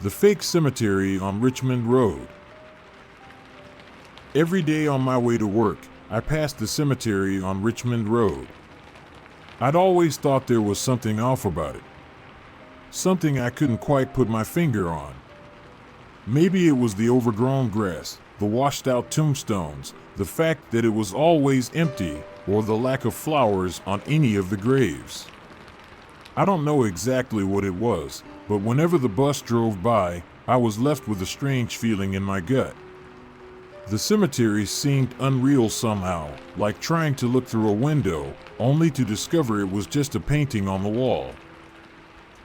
The fake cemetery on Richmond Road. Every day on my way to work, I passed the cemetery on Richmond Road. I'd always thought there was something off about it. Something I couldn't quite put my finger on. Maybe it was the overgrown grass, the washed out tombstones, the fact that it was always empty, or the lack of flowers on any of the graves. I don't know exactly what it was, but whenever the bus drove by, I was left with a strange feeling in my gut. The cemetery seemed unreal somehow, like trying to look through a window, only to discover it was just a painting on the wall.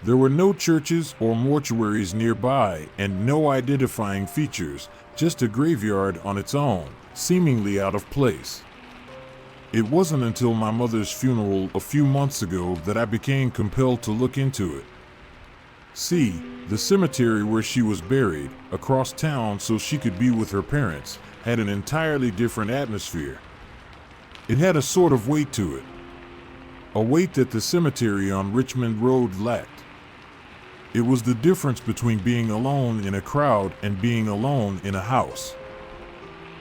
There were no churches or mortuaries nearby and no identifying features, just a graveyard on its own, seemingly out of place. It wasn't until my mother's funeral a few months ago that I became compelled to look into it. See, the cemetery where she was buried, across town so she could be with her parents, had an entirely different atmosphere. It had a sort of weight to it. A weight that the cemetery on Richmond Road lacked. It was the difference between being alone in a crowd and being alone in a house.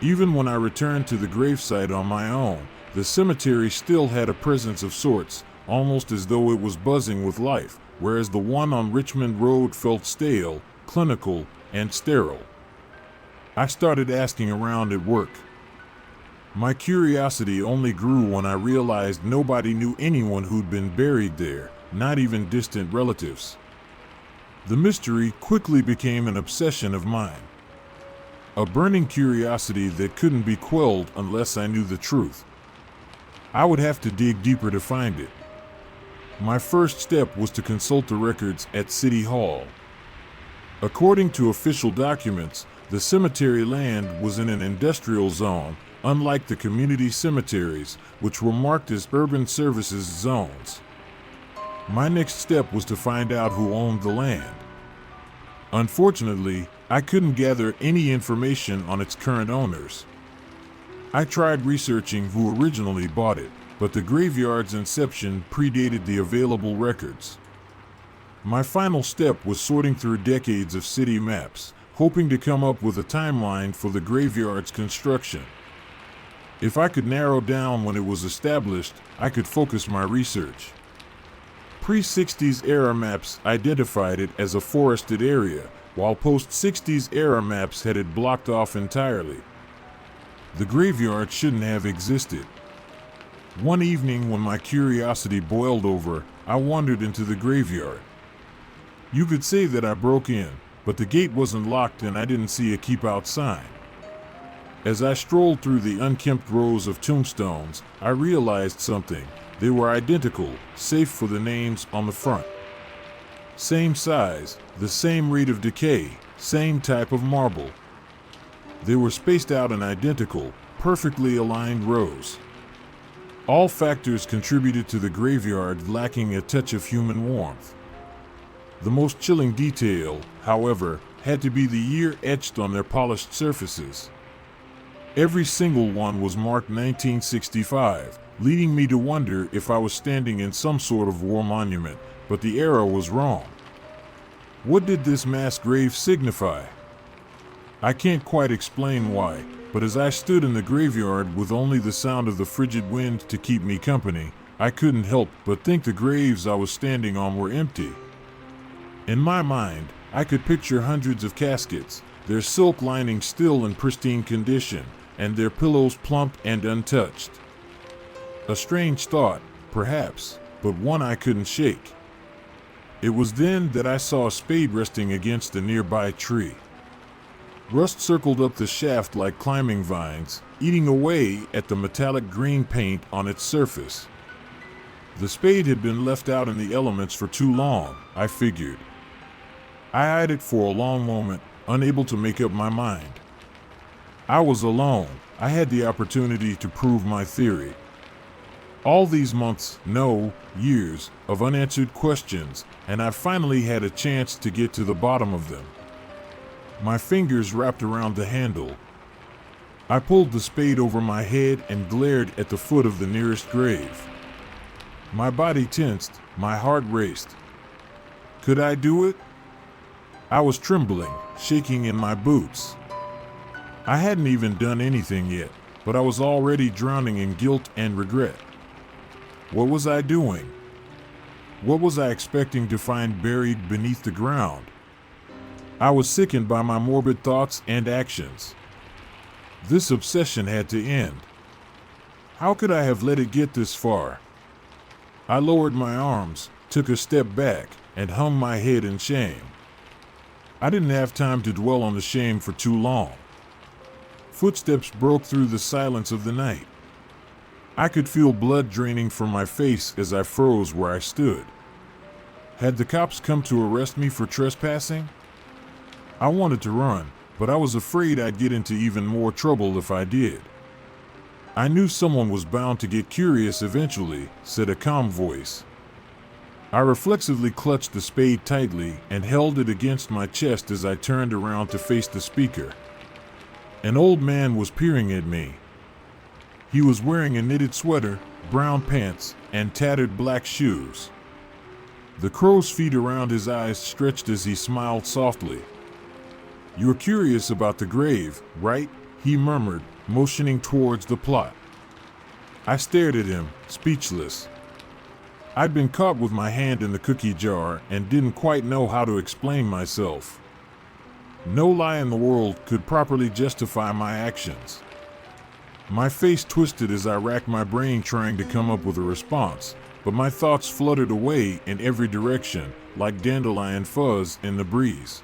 Even when I returned to the gravesite on my own, the cemetery still had a presence of sorts, almost as though it was buzzing with life, whereas the one on Richmond Road felt stale, clinical, and sterile. I started asking around at work. My curiosity only grew when I realized nobody knew anyone who'd been buried there, not even distant relatives. The mystery quickly became an obsession of mine. A burning curiosity that couldn't be quelled unless I knew the truth. I would have to dig deeper to find it. My first step was to consult the records at City Hall. According to official documents, the cemetery land was in an industrial zone, unlike the community cemeteries, which were marked as urban services zones. My next step was to find out who owned the land. Unfortunately, I couldn't gather any information on its current owners. I tried researching who originally bought it, but the graveyard's inception predated the available records. My final step was sorting through decades of city maps, hoping to come up with a timeline for the graveyard's construction. If I could narrow down when it was established, I could focus my research. Pre-60s era maps identified it as a forested area, while post-60s era maps had it blocked off entirely. The graveyard shouldn't have existed. One evening when my curiosity boiled over, I wandered into the graveyard. You could say that I broke in, but the gate wasn't locked and I didn't see a keep out sign. As I strolled through the unkempt rows of tombstones, I realized something. They were identical, save for the names on the front. Same size, the same rate of decay, same type of marble. They were spaced out in identical, perfectly aligned rows. All factors contributed to the graveyard lacking a touch of human warmth. The most chilling detail, however, had to be the year etched on their polished surfaces. Every single one was marked 1965, leading me to wonder if I was standing in some sort of war monument, but the era was wrong. What did this mass grave signify? I can't quite explain why, but as I stood in the graveyard with only the sound of the frigid wind to keep me company, I couldn't help but think the graves I was standing on were empty. In my mind, I could picture hundreds of caskets, their silk linings still in pristine condition, and their pillows plump and untouched. A strange thought, perhaps, but one I couldn't shake. It was then that I saw a spade resting against a nearby tree. Rust circled up the shaft like climbing vines, eating away at the metallic green paint on its surface. The spade had been left out in the elements for too long, I figured. I eyed it for a long moment, unable to make up my mind. I was alone. I had the opportunity to prove my theory. All these months, no, years, of unanswered questions, and I finally had a chance to get to the bottom of them. My fingers wrapped around the handle. I pulled the spade over my head and glared at the foot of the nearest grave. My body tensed, my heart raced. Could I do it? I was trembling, shaking in my boots. I hadn't even done anything yet, but I was already drowning in guilt and regret. What was I doing? What was I expecting to find buried beneath the ground? I was sickened by my morbid thoughts and actions. This obsession had to end. How could I have let it get this far? I lowered my arms, took a step back, and hung my head in shame. I didn't have time to dwell on the shame for too long. Footsteps broke through the silence of the night. I could feel blood draining from my face as I froze where I stood. Had the cops come to arrest me for trespassing? I wanted to run, but I was afraid I'd get into even more trouble if I did. I knew someone was bound to get curious eventually, said a calm voice. I reflexively clutched the spade tightly and held it against my chest as I turned around to face the speaker. An old man was peering at me. He was wearing a knitted sweater, brown pants, and tattered black shoes. The crow's feet around his eyes stretched as he smiled softly. "You're curious about the grave, right?" he murmured, motioning towards the plot. I stared at him, speechless. I'd been caught with my hand in the cookie jar and didn't quite know how to explain myself. No lie in the world could properly justify my actions. My face twisted as I racked my brain trying to come up with a response, but my thoughts fluttered away in every direction, like dandelion fuzz in the breeze.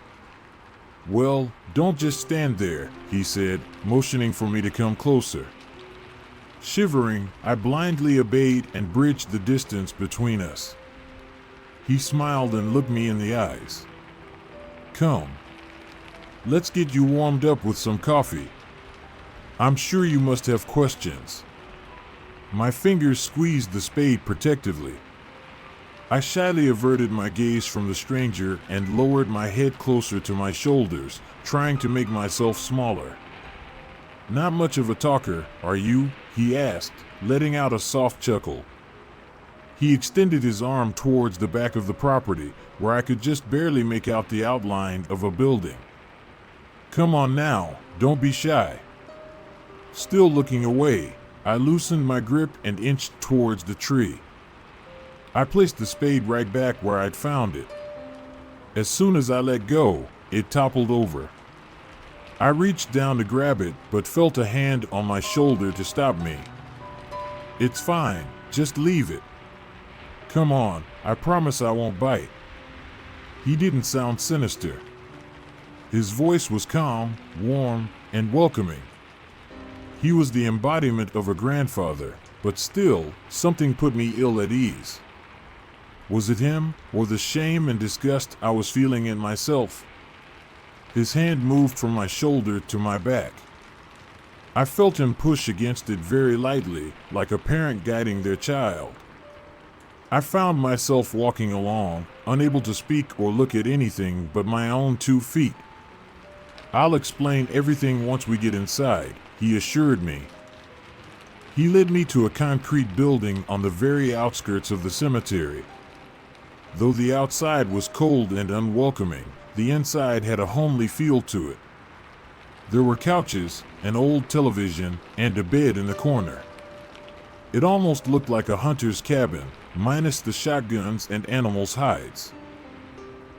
"Well, don't just stand there," he said, motioning for me to come closer. Shivering, I blindly obeyed and bridged the distance between us. He smiled and looked me in the eyes. "Come. Let's get you warmed up with some coffee. I'm sure you must have questions." My fingers squeezed the spade protectively. I shyly averted my gaze from the stranger and lowered my head closer to my shoulders, trying to make myself smaller. "Not much of a talker, are you?" he asked, letting out a soft chuckle. He extended his arm towards the back of the property, where I could just barely make out the outline of a building. "Come on now, don't be shy." Still looking away, I loosened my grip and inched towards the tree. I placed the spade right back where I'd found it. As soon as I let go, it toppled over. I reached down to grab it, but felt a hand on my shoulder to stop me. "It's fine, just leave it. Come on, I promise I won't bite." He didn't sound sinister. His voice was calm, warm, and welcoming. He was the embodiment of a grandfather, but still, something put me ill at ease. Was it him, or the shame and disgust I was feeling in myself? His hand moved from my shoulder to my back. I felt him push against it very lightly, like a parent guiding their child. I found myself walking along, unable to speak or look at anything but my own 2 feet. "I'll explain everything once we get inside," he assured me. He led me to a concrete building on the very outskirts of the cemetery. Though the outside was cold and unwelcoming, the inside had a homely feel to it. There were couches, an old television, and a bed in the corner. It almost looked like a hunter's cabin, minus the shotguns and animals' hides.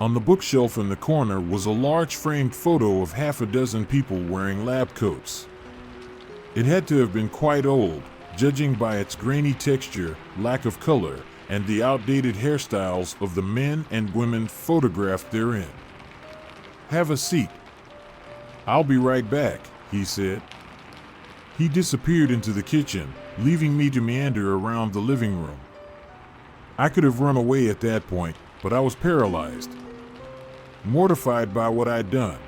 On the bookshelf in the corner was a large framed photo of half a dozen people wearing lab coats. It had to have been quite old, judging by its grainy texture, lack of color, and the outdated hairstyles of the men and women photographed therein. "Have a seat." "I'll be right back," he said. He disappeared into the kitchen, leaving me to meander around the living room. I could have run away at that point, but I was paralyzed, mortified by what I'd done.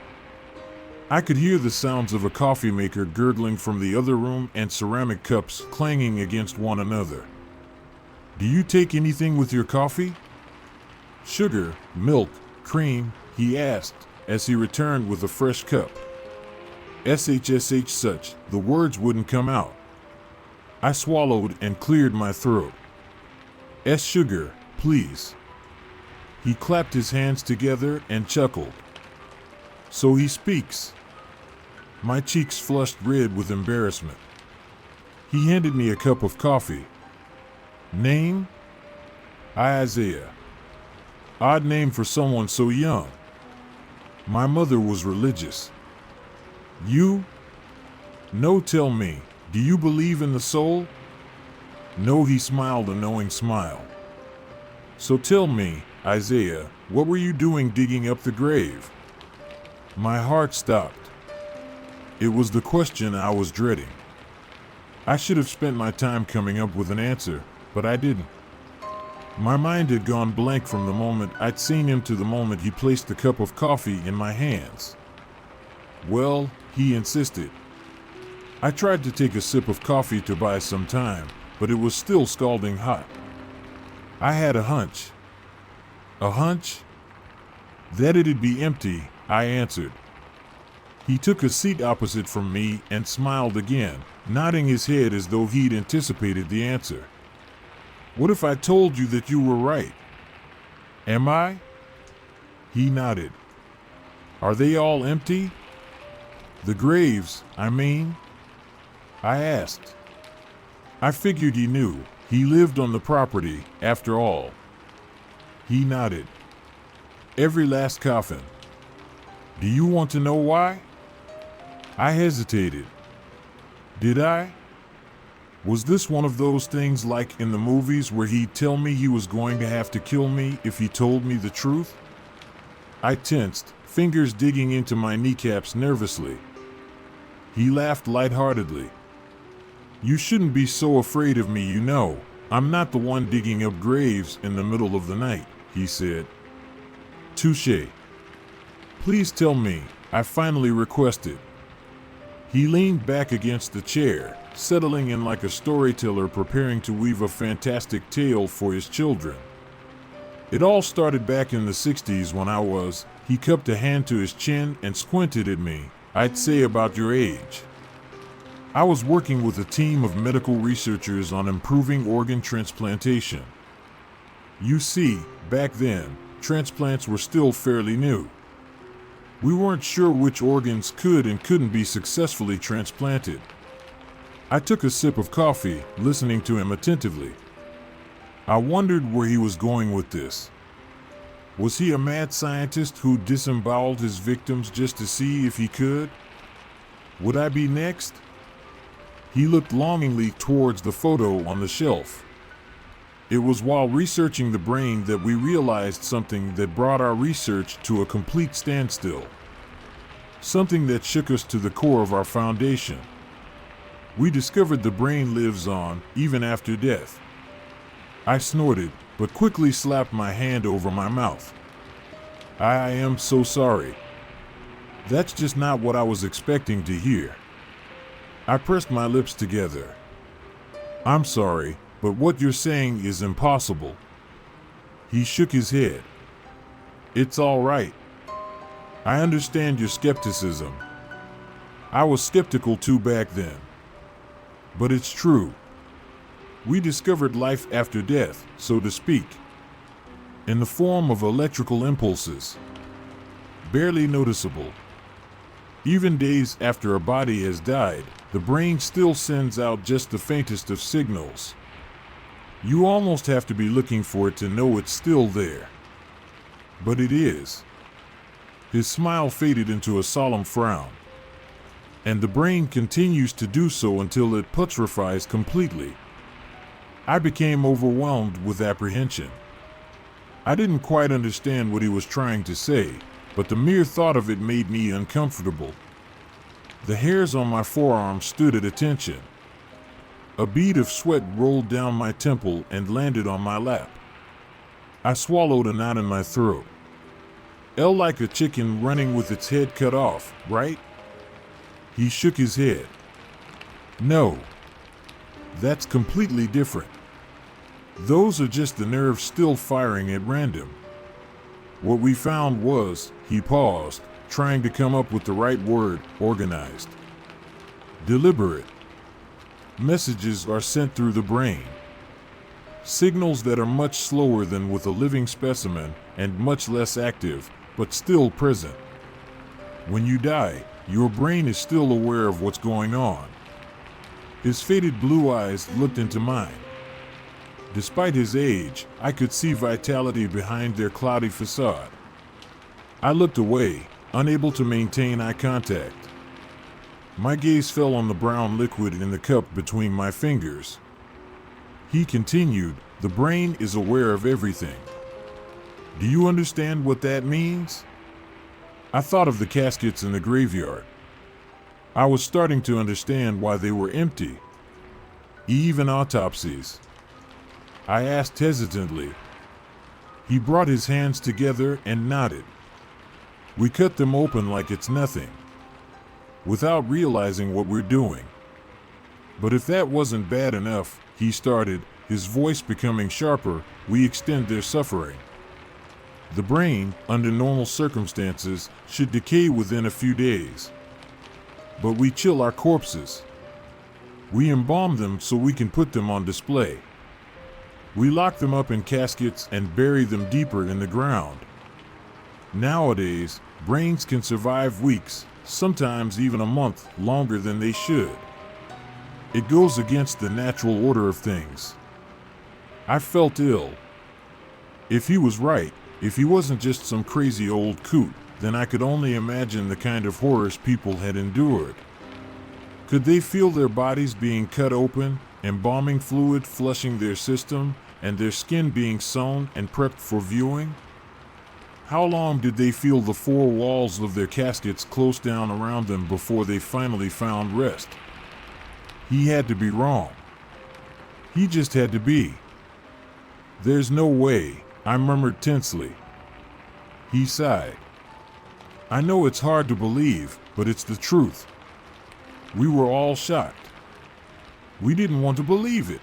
I could hear the sounds of a coffee maker gurgling from the other room and ceramic cups clanging against one another. "Do you take anything with your coffee?" "Sugar, milk, cream?" he asked as he returned with a fresh cup. SHSH such, the words wouldn't come out. I swallowed and cleared my throat. "Sugar, please." He clapped his hands together and chuckled. So he speaks. My cheeks flushed red with embarrassment. He handed me a cup of coffee. Name? Isaiah. Odd name for someone so young. My mother was religious. You? No, tell me, do you believe in the soul? No, he smiled a knowing smile. So tell me, Isaiah, what were you doing digging up the grave? My heart stopped. It was the question I was dreading. I should have spent my time coming up with an answer, but I didn't. My mind had gone blank from the moment I'd seen him to the moment he placed the cup of coffee in my hands. Well, he insisted. I tried to take a sip of coffee to buy some time, but it was still scalding hot. I had a hunch. A hunch? That it'd be empty, I answered. He took a seat opposite from me and smiled again, nodding his head as though he'd anticipated the answer. What if I told you that you were right? Am I? He nodded. Are they all empty? The graves, I mean? I asked. I figured he knew. He lived on the property, after all. He nodded. Every last coffin. Do you want to know why? I hesitated. Did I? Was this one of those things like in the movies where he'd tell me he was going to have to kill me if he told me the truth? I tensed, fingers digging into my kneecaps nervously. He laughed lightheartedly. You shouldn't be so afraid of me, you know. I'm not the one digging up graves in the middle of the night, he said. Touché. Please tell me, I finally requested. He leaned back against the chair, settling in like a storyteller preparing to weave a fantastic tale for his children. It all started back in the 60s when he cupped a hand to his chin and squinted at me, I'd say about your age. I was working with a team of medical researchers on improving organ transplantation. You see, back then, transplants were still fairly new. We weren't sure which organs could and couldn't be successfully transplanted. I took a sip of coffee, listening to him attentively. I wondered where he was going with this. Was he a mad scientist who disemboweled his victims just to see if he could? Would I be next? He looked longingly towards the photo on the shelf. It was while researching the brain that we realized something that brought our research to a complete standstill. Something that shook us to the core of our foundation. We discovered the brain lives on, even after death. I snorted, but quickly slapped my hand over my mouth. I am so sorry. That's just not what I was expecting to hear. I pressed my lips together. I'm sorry, but what you're saying is impossible. He shook his head. It's all right. I understand your skepticism. I was skeptical too back then. But it's true. We discovered life after death, so to speak, in the form of electrical impulses. Barely noticeable. Even days after a body has died, the brain still sends out just the faintest of signals. You almost have to be looking for it to know it's still there. But it is. His smile faded into a solemn frown. And the brain continues to do so until it putrefies completely. I became overwhelmed with apprehension. I didn't quite understand what he was trying to say, but the mere thought of it made me uncomfortable. The hairs on my forearm stood at attention. A bead of sweat rolled down my temple and landed on my lap. I swallowed a knot in my throat. Like a chicken running with its head cut off, right? He shook his head. No. That's completely different. Those are just the nerves still firing at random. What we found was, he paused, trying to come up with the right word, organized. Deliberate. Messages are sent through the brain. Signals that are much slower than with a living specimen and much less active, but still present. When you die, your brain is still aware of what's going on. His faded blue eyes looked into mine. Despite his age, I could see vitality behind their cloudy facade. I looked away, unable to maintain eye contact. My gaze fell on the brown liquid in the cup between my fingers. He continued, "The brain is aware of everything. Do you understand what that means?" I thought of the caskets in the graveyard. I was starting to understand why they were empty. Even autopsies. I asked hesitantly. He brought his hands together and nodded. We cut them open like it's nothing, without realizing what we're doing. But if that wasn't bad enough, he started, his voice becoming sharper, we extend their suffering. The brain, under normal circumstances, should decay within a few days. But we chill our corpses. We embalm them so we can put them on display. We lock them up in caskets and bury them deeper in the ground. Nowadays, brains can survive weeks, sometimes even a month, longer than they should. It goes against the natural order of things. I felt ill. If he was right, if he wasn't just some crazy old coot, then I could only imagine the kind of horrors people had endured. Could they feel their bodies being cut open, embalming fluid flushing their system, and their skin being sewn and prepped for viewing? How long did they feel the four walls of their caskets close down around them before they finally found rest? He had to be wrong. He just had to be. "There's no way," I murmured tensely. He sighed. "I know it's hard to believe, but it's the truth." We were all shocked. We didn't want to believe it.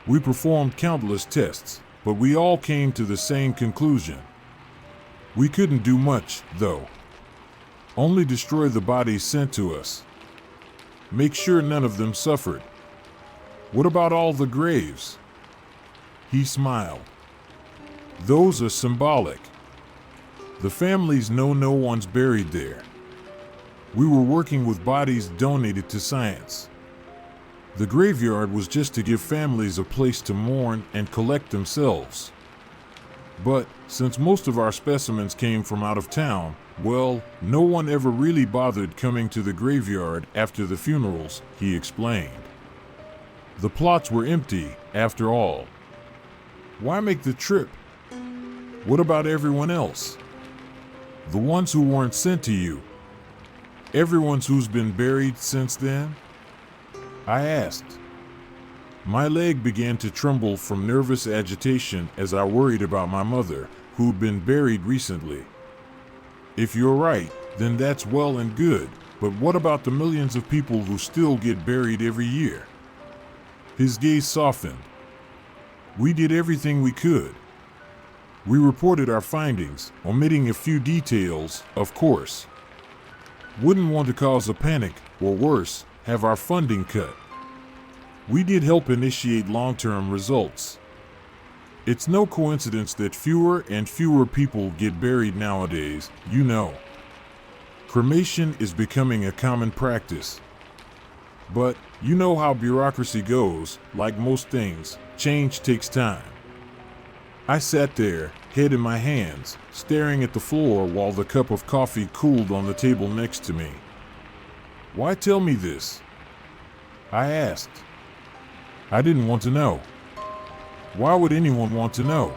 We performed countless tests, but we all came to the same conclusion. We couldn't do much, though. Only destroy the bodies sent to us. Make sure none of them suffered. What about all the graves? He smiled. Those are symbolic. The families know no one's buried there. We were working with bodies donated to science. The graveyard was just to give families a place to mourn and collect themselves. But, since most of our specimens came from out of town, well, no one ever really bothered coming to the graveyard after the funerals, he explained. The plots were empty, after all. Why make the trip? What about everyone else? The ones who weren't sent to you? Everyone who's been buried since then? I asked. My leg began to tremble from nervous agitation as I worried about my mother, who'd been buried recently. If you're right, then that's well and good, but what about the millions of people who still get buried every year? His gaze softened. We did everything we could. We reported our findings, omitting a few details, of course. Wouldn't want to cause a panic, or worse, have our funding cut. We did help initiate long-term results. It's no coincidence that fewer and fewer people get buried nowadays, you know. Cremation is becoming a common practice. But, you know how bureaucracy goes, like most things, change takes time. I sat there, head in my hands, staring at the floor while the cup of coffee cooled on the table next to me. Why tell me this? I asked. I didn't want to know. Why would anyone want to know?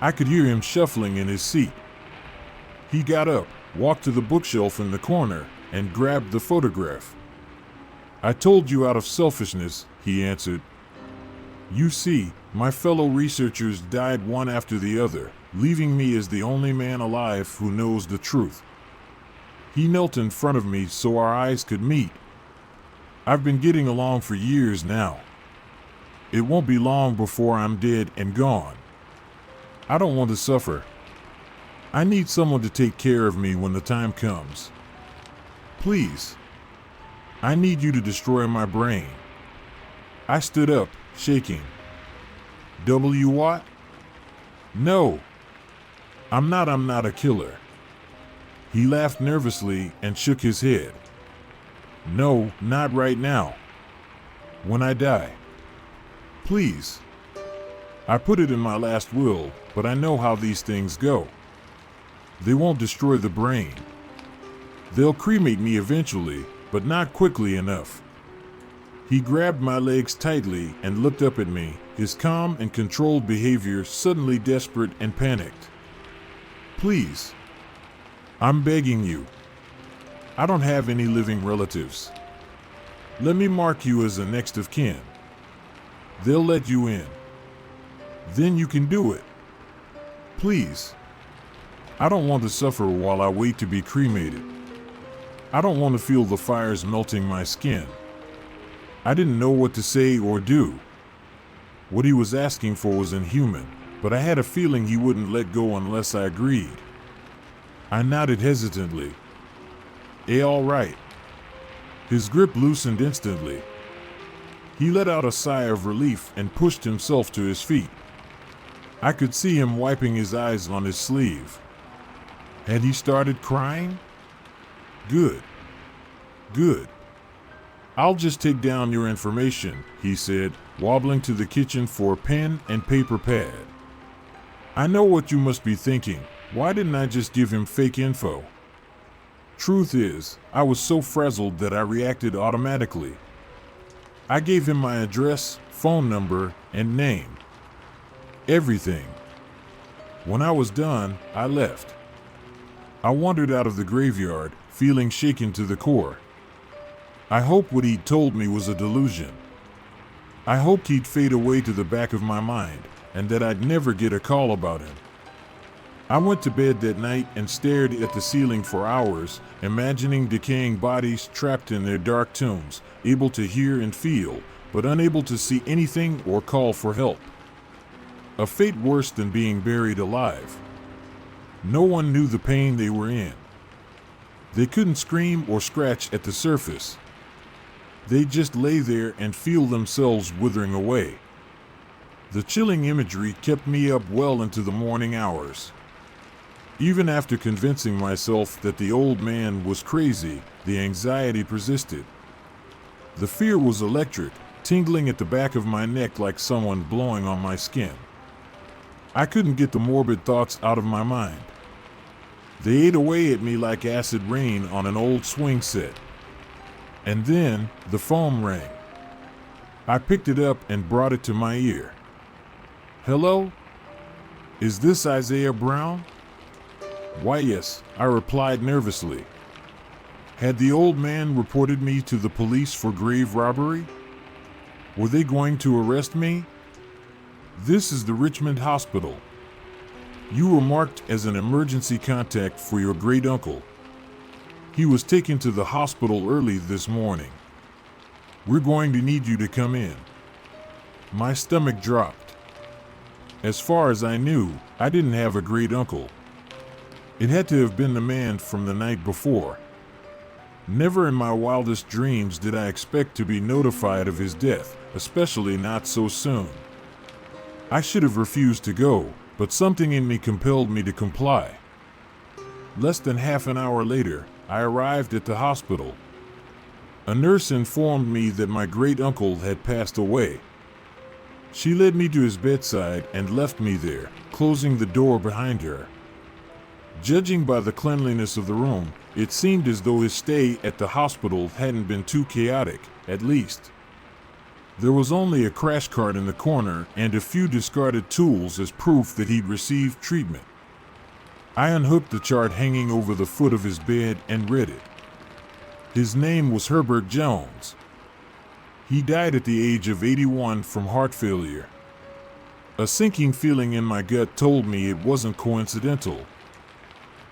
I could hear him shuffling in his seat. He got up, walked to the bookshelf in the corner, and grabbed the photograph. I told you out of selfishness, he answered. You see, my fellow researchers died one after the other, leaving me as the only man alive who knows the truth. He knelt in front of me so our eyes could meet. I've been getting along for years now. It won't be long before I'm dead and gone. I don't want to suffer. I need someone to take care of me when the time comes. Please. I need you to destroy my brain. I stood up, shaking. What? No. I'm not a killer. He laughed nervously and shook his head. No, not right now. When I die. Please. I put it in my last will, but I know how these things go. They won't destroy the brain. They'll cremate me eventually, but not quickly enough. He grabbed my legs tightly and looked up at me, his calm and controlled behavior suddenly desperate and panicked. Please. I'm begging you. I don't have any living relatives. Let me mark you as a next of kin. They'll let you in. Then you can do it. Please. I don't want to suffer while I wait to be cremated. I don't want to feel the fires melting my skin. I didn't know what to say or do. What he was asking for was inhuman, but I had a feeling he wouldn't let go unless I agreed. I nodded hesitantly. All right. His grip loosened instantly. He let out a sigh of relief and pushed himself to his feet. I could see him wiping his eyes on his sleeve. Had he started crying? Good. Good. I'll just take down your information, he said, wobbling to the kitchen for a pen and paper pad. I know what you must be thinking. Why didn't I just give him fake info? Truth is, I was so frazzled that I reacted automatically. I gave him my address, phone number, and name. Everything. When I was done, I left. I wandered out of the graveyard, feeling shaken to the core. I hoped what he'd told me was a delusion. I hoped he'd fade away to the back of my mind, and that I'd never get a call about him. I went to bed that night and stared at the ceiling for hours, imagining decaying bodies trapped in their dark tombs, able to hear and feel, but unable to see anything or call for help. A fate worse than being buried alive. No one knew the pain they were in. They couldn't scream or scratch at the surface. They just lay there and feel themselves withering away. The chilling imagery kept me up well into the morning hours. Even after convincing myself that the old man was crazy, the anxiety persisted. The fear was electric, tingling at the back of my neck like someone blowing on my skin. I couldn't get the morbid thoughts out of my mind. They ate away at me like acid rain on an old swing set. And then, the phone rang. I picked it up and brought it to my ear. Hello? Is this Isaiah Brown? Why, yes, I replied nervously. Had the old man reported me to the police for grave robbery? Were they going to arrest me? This is the Richmond Hospital. You were marked as an emergency contact for your great-uncle. He was taken to the hospital early this morning. We're going to need you to come in. My stomach dropped. As far as I knew, I didn't have a great-uncle. It had to have been the man from the night before. Never in my wildest dreams did I expect to be notified of his death, especially not so soon. I should have refused to go, but something in me compelled me to comply. Less than half an hour later, I arrived at the hospital. A nurse informed me that my great-uncle had passed away. She led me to his bedside and left me there, closing the door behind her. Judging by the cleanliness of the room, it seemed as though his stay at the hospital hadn't been too chaotic, at least. There was only a crash cart in the corner and a few discarded tools as proof that he'd received treatment. I unhooked the chart hanging over the foot of his bed and read it. His name was Herbert Jones. He died at the age of 81 from heart failure. A sinking feeling in my gut told me it wasn't coincidental.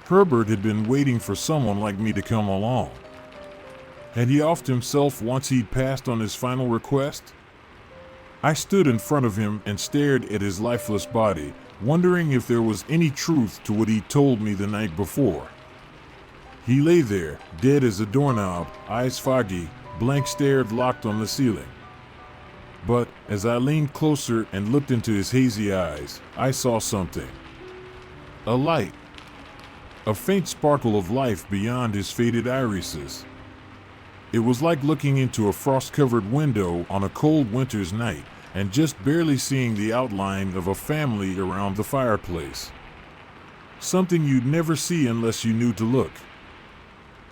Herbert had been waiting for someone like me to come along. Had he offed himself once he'd passed on his final request? I stood in front of him and stared at his lifeless body, wondering if there was any truth to what he'd told me the night before. He lay there, dead as a doorknob, eyes foggy, blank stared locked on the ceiling. But, as I leaned closer and looked into his hazy eyes, I saw something. A light. a faint sparkle of life beyond his faded irises. It was like looking into a frost-covered window on a cold winter's night and just barely seeing the outline of a family around the fireplace. Something you'd never see unless you knew to look.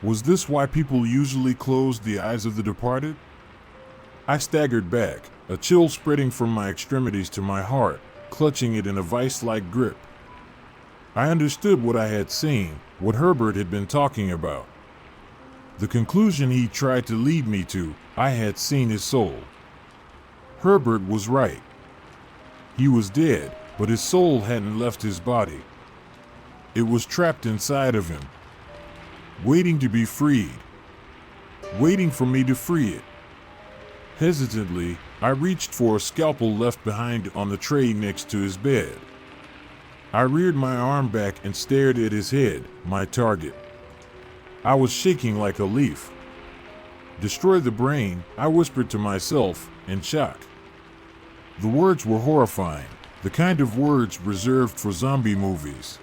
Was this why people usually closed the eyes of the departed? I staggered back, a chill spreading from my extremities to my heart, clutching it in a vice-like grip. I understood what I had seen, what Herbert had been talking about. The conclusion he tried to lead me to: I had seen his soul. Herbert was right. He was dead, but his soul hadn't left his body. It was trapped inside of him, waiting to be freed, waiting for me to free it. Hesitantly, I reached for a scalpel left behind on the tray next to his bed. I reared my arm back and stared at his head, my target. I was shaking like a leaf. "Destroy the brain," I whispered to myself, in shock. The words were horrifying, the kind of words reserved for zombie movies.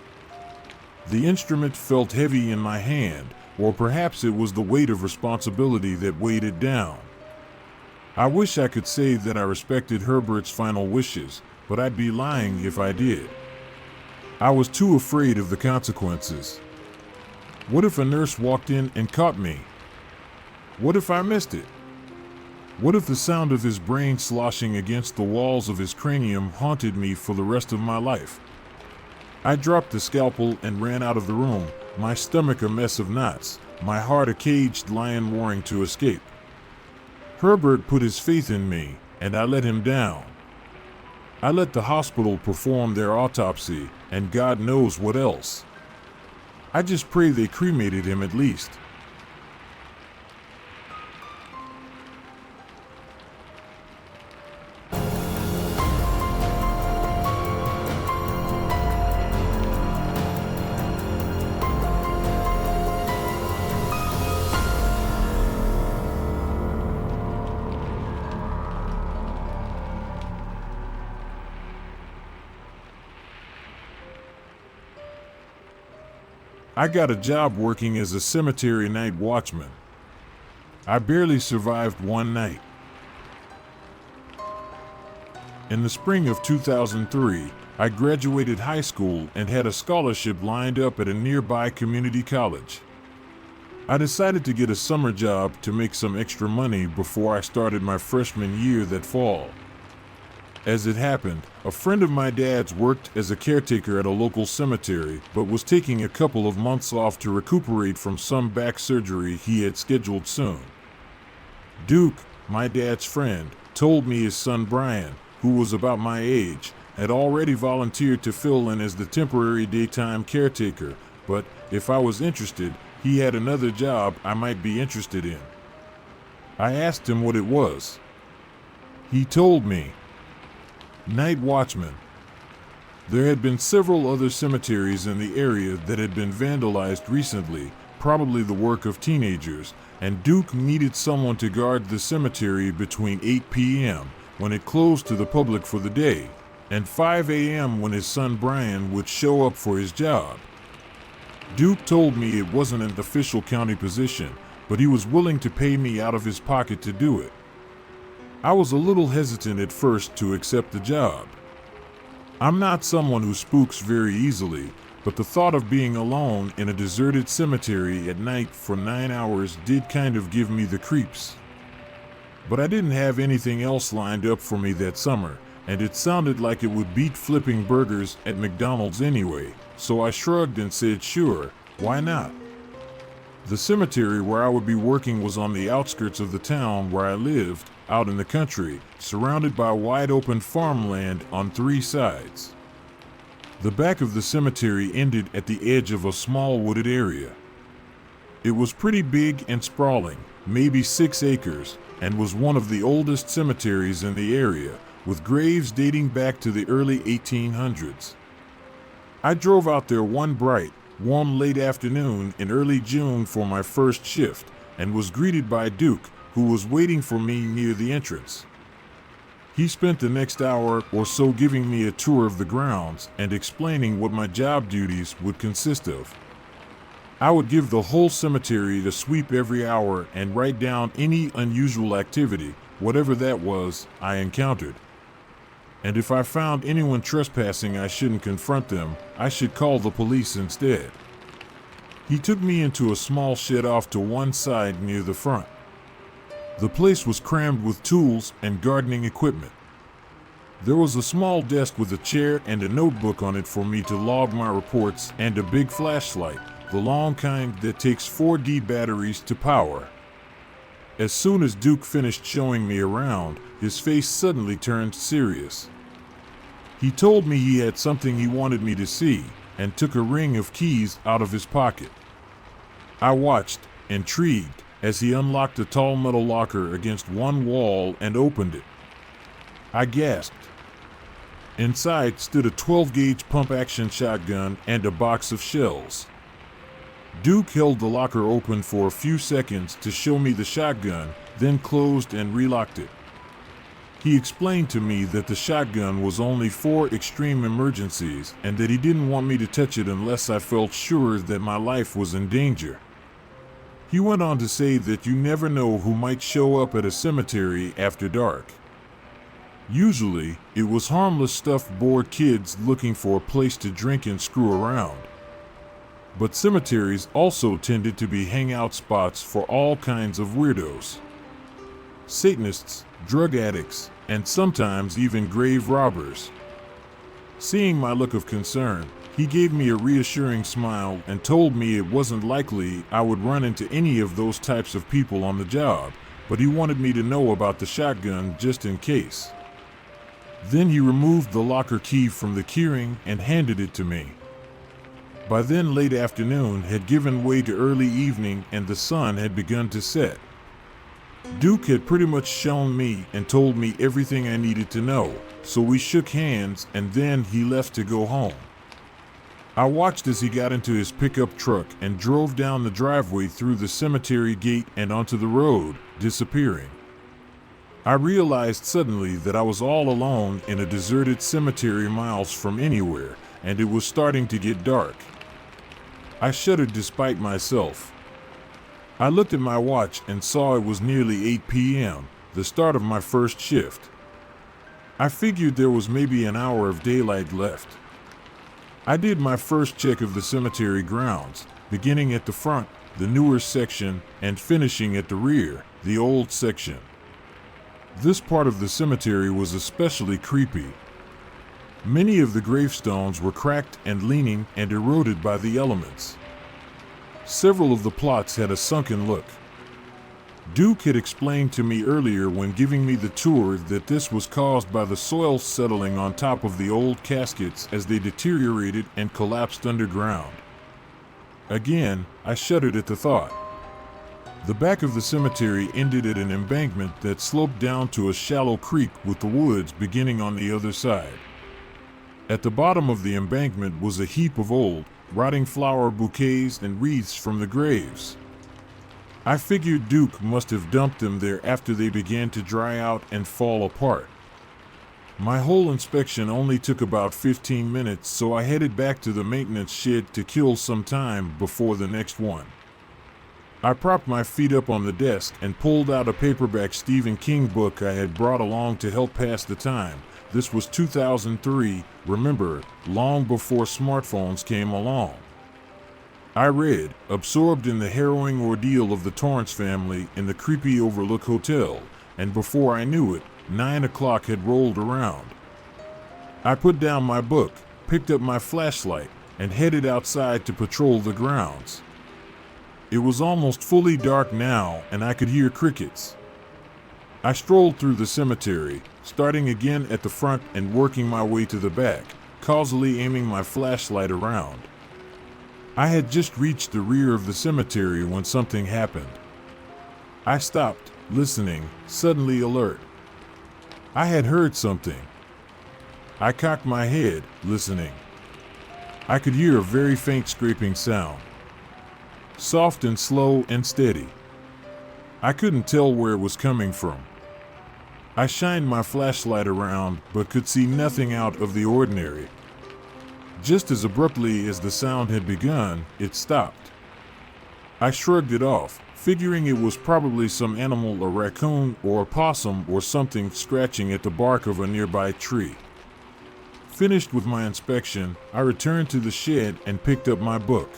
The instrument felt heavy in my hand, or perhaps it was the weight of responsibility that weighed it down. I wish I could say that I respected Herbert's final wishes, but I'd be lying if I did. I was too afraid of the consequences. What if a nurse walked in and caught me? What if I missed it? What if the sound of his brain sloshing against the walls of his cranium haunted me for the rest of my life? I dropped the scalpel and ran out of the room, my stomach a mess of knots, my heart a caged lion roaring to escape. Herbert put his faith in me, and I let him down. I let the hospital perform their autopsy, and God knows what else. I just pray they cremated him at least. I got a job working as a cemetery night watchman. I barely survived one night. In the spring of 2003, I graduated high school and had a scholarship lined up at a nearby community college. I decided to get a summer job to make some extra money before I started my freshman year that fall. As it happened, a friend of my dad's worked as a caretaker at a local cemetery, but was taking a couple of months off to recuperate from some back surgery he had scheduled soon. Duke, my dad's friend, told me his son Brian, who was about my age, had already volunteered to fill in as the temporary daytime caretaker, but if I was interested, he had another job I might be interested in. I asked him what it was. He told me. Night watchman. There had been several other cemeteries in the area that had been vandalized recently, probably the work of teenagers, and Duke needed someone to guard the cemetery between 8 p.m., when it closed to the public for the day, and 5 a.m. when his son Brian would show up for his job. Duke told me it wasn't an official county position, but he was willing to pay me out of his pocket to do it. I was a little hesitant at first to accept the job. I'm not someone who spooks very easily, but the thought of being alone in a deserted cemetery at night for 9 hours did kind of give me the creeps. But I didn't have anything else lined up for me that summer, and it sounded like it would beat flipping burgers at McDonald's anyway, so I shrugged and said sure, why not? The cemetery where I would be working was on the outskirts of the town where I lived, out in the country, surrounded by wide-open farmland on 3 sides. The back of the cemetery ended at the edge of a small wooded area. It was pretty big and sprawling, maybe 6 acres, and was one of the oldest cemeteries in the area, with graves dating back to the early 1800s. I drove out there one bright, warm late afternoon in early June for my first shift, and was greeted by Duke, who was waiting for me near the entrance. He spent the next hour or so giving me a tour of the grounds and explaining what my job duties would consist of. I would give the whole cemetery a sweep every hour and write down any unusual activity, whatever that was, I encountered. And if I found anyone trespassing, I shouldn't confront them, I should call the police instead. He took me into a small shed off to one side near the front. The place was crammed with tools and gardening equipment. There was a small desk with a chair and a notebook on it for me to log my reports, and a big flashlight, the long kind that takes 4D batteries to power. As soon as Duke finished showing me around, his face suddenly turned serious. He told me he had something he wanted me to see, and took a ring of keys out of his pocket. I watched, intrigued, as he unlocked a tall metal locker against one wall and opened it. I gasped. Inside stood a 12-gauge pump-action shotgun and a box of shells. Duke held the locker open for a few seconds to show me the shotgun, then closed and relocked it. He explained to me that the shotgun was only for extreme emergencies and that he didn't want me to touch it unless I felt sure that my life was in danger. He went on to say that you never know who might show up at a cemetery after dark. Usually, it was harmless stuffed bored kids looking for a place to drink and screw around. But cemeteries also tended to be hangout spots for all kinds of weirdos. Satanists, drug addicts, and sometimes even grave robbers. Seeing my look of concern, he gave me a reassuring smile and told me it wasn't likely I would run into any of those types of people on the job, but he wanted me to know about the shotgun just in case. Then he removed the locker key from the keyring and handed it to me. By then, late afternoon had given way to early evening and the sun had begun to set. Duke had pretty much shown me and told me everything I needed to know, so we shook hands and then he left to go home. I watched as he got into his pickup truck and drove down the driveway through the cemetery gate and onto the road, disappearing. I realized suddenly that I was all alone in a deserted cemetery miles from anywhere, and it was starting to get dark. I shuddered despite myself. I looked at my watch and saw it was nearly 8 p.m., the start of my first shift. I figured there was maybe an hour of daylight left. I did my first check of the cemetery grounds, beginning at the front, the newer section, and finishing at the rear, the old section. This part of the cemetery was especially creepy. Many of the gravestones were cracked and leaning and eroded by the elements. Several of the plots had a sunken look. Duke had explained to me earlier when giving me the tour that this was caused by the soil settling on top of the old caskets as they deteriorated and collapsed underground. Again, I shuddered at the thought. The back of the cemetery ended at an embankment that sloped down to a shallow creek with the woods beginning on the other side. At the bottom of the embankment was a heap of old, rotting flower bouquets and wreaths from the graves. I figured Duke must have dumped them there after they began to dry out and fall apart. My whole inspection only took about 15 minutes, so I headed back to the maintenance shed to kill some time before the next one. I propped my feet up on the desk and pulled out a paperback Stephen King book I had brought along to help pass the time. This was 2003, remember, long before smartphones came along. I read, absorbed in the harrowing ordeal of the Torrance family in the creepy Overlook Hotel, and before I knew it, 9 o'clock had rolled around. I put down my book, picked up my flashlight, and headed outside to patrol the grounds. It was almost fully dark now, and I could hear crickets. I strolled through the cemetery, starting again at the front and working my way to the back, causally aiming my flashlight around. I had just reached the rear of the cemetery when something happened. I stopped, listening, suddenly alert. I had heard something. I cocked my head, listening. I could hear a very faint scraping sound. Soft and slow and steady. I couldn't tell where it was coming from. I shined my flashlight around, but could see nothing out of the ordinary. Just as abruptly as the sound had begun, it stopped. I shrugged it off, figuring it was probably some animal, a raccoon or a possum or something scratching at the bark of a nearby tree. Finished with my inspection, I returned to the shed and picked up my book.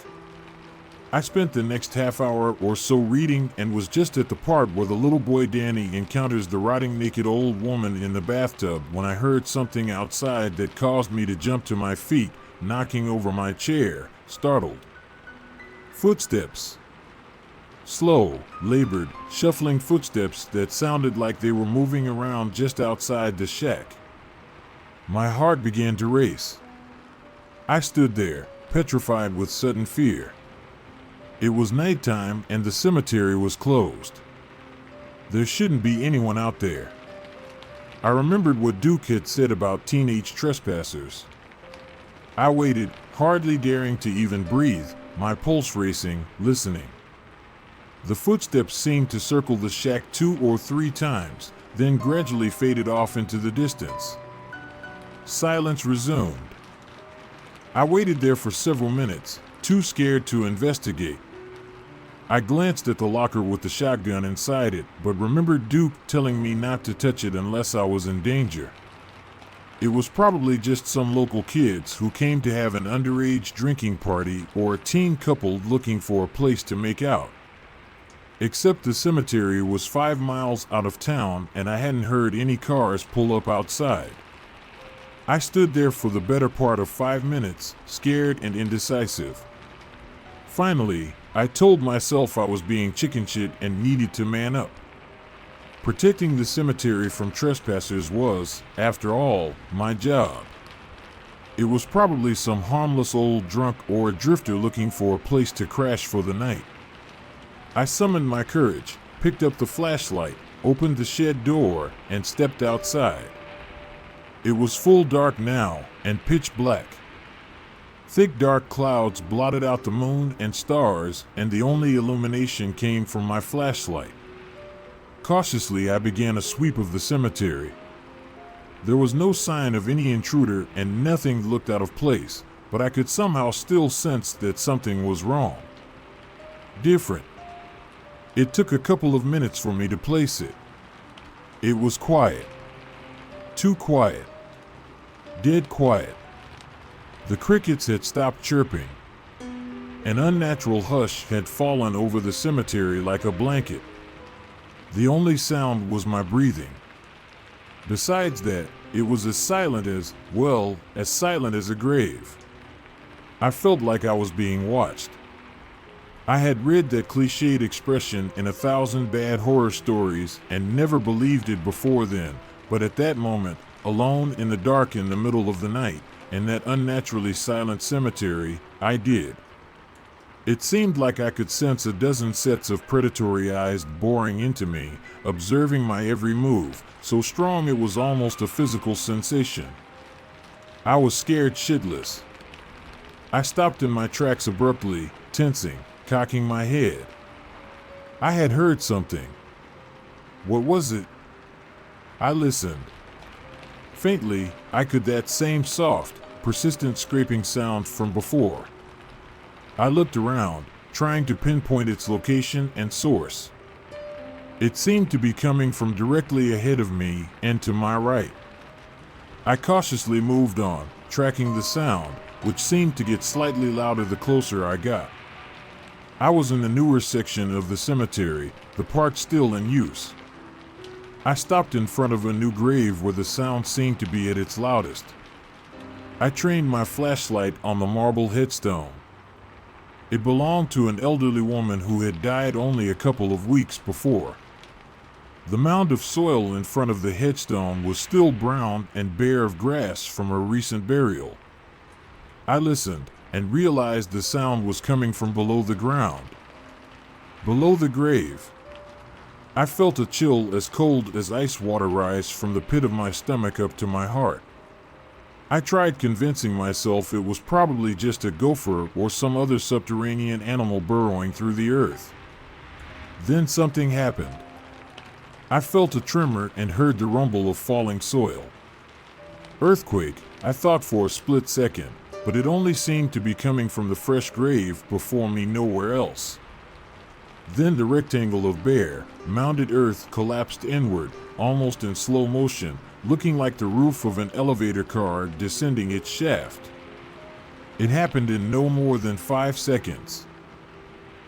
I spent the next half hour or so reading and was just at the part where the little boy Danny encounters the rotting naked old woman in the bathtub when I heard something outside that caused me to jump to my feet, knocking over my chair, startled. Footsteps. Slow, labored, shuffling footsteps that sounded like they were moving around just outside the shack. My heart began to race. I stood there, petrified with sudden fear. It was nighttime and the cemetery was closed. There shouldn't be anyone out there. I remembered what Duke had said about teenage trespassers. I waited, hardly daring to even breathe, my pulse racing, listening. The footsteps seemed to circle the shack 2 or 3 times, then gradually faded off into the distance. Silence resumed. I waited there for several minutes, too scared to investigate. I glanced at the locker with the shotgun inside it, but remembered Duke telling me not to touch it unless I was in danger. It was probably just some local kids who came to have an underage drinking party or a teen couple looking for a place to make out. Except the cemetery was 5 miles out of town and I hadn't heard any cars pull up outside. I stood there for the better part of 5 minutes, scared and indecisive. Finally, I told myself I was being chicken shit and needed to man up. Protecting the cemetery from trespassers was, after all, my job. It was probably some harmless old drunk or a drifter looking for a place to crash for the night. I summoned my courage, picked up the flashlight, opened the shed door, and stepped outside. It was full dark now, and pitch black. Thick dark clouds blotted out the moon and stars, and the only illumination came from my flashlight. Cautiously, I began a sweep of the cemetery. There was no sign of any intruder and nothing looked out of place, but I could somehow still sense that something was wrong. Different. It took a couple of minutes for me to place it. It was quiet. Too quiet. Dead quiet. The crickets had stopped chirping. An unnatural hush had fallen over the cemetery like a blanket. The only sound was my breathing. Besides that, it was as silent as, well, as silent as a grave. I felt like I was being watched. I had read that cliched expression in 1,000 bad horror stories and never believed it before then, but at that moment, alone in the dark in the middle of the night, in that unnaturally silent cemetery, I did. It seemed like I could sense a dozen sets of predatory eyes boring into me, observing my every move, so strong it was almost a physical sensation. I was scared shitless. I stopped in my tracks abruptly, tensing, cocking my head. I had heard something. What was it? I listened. Faintly, I could that same soft, persistent scraping sound from before. I looked around, trying to pinpoint its location and source. It seemed to be coming from directly ahead of me and to my right. I cautiously moved on, tracking the sound, which seemed to get slightly louder the closer I got. I was in the newer section of the cemetery, the part still in use. I stopped in front of a new grave where the sound seemed to be at its loudest. I trained my flashlight on the marble headstone. It belonged to an elderly woman who had died only a couple of weeks before. The mound of soil in front of the headstone was still brown and bare of grass from her recent burial. I listened and realized the sound was coming from below the ground. Below the grave. I felt a chill as cold as ice water rise from the pit of my stomach up to my heart. I tried convincing myself it was probably just a gopher or some other subterranean animal burrowing through the earth. Then something happened. I felt a tremor and heard the rumble of falling soil. Earthquake, I thought for a split second, but it only seemed to be coming from the fresh grave before me, nowhere else. Then the rectangle of bare, mounded earth collapsed inward, almost in slow motion, looking like the roof of an elevator car descending its shaft. It happened in no more than 5 seconds.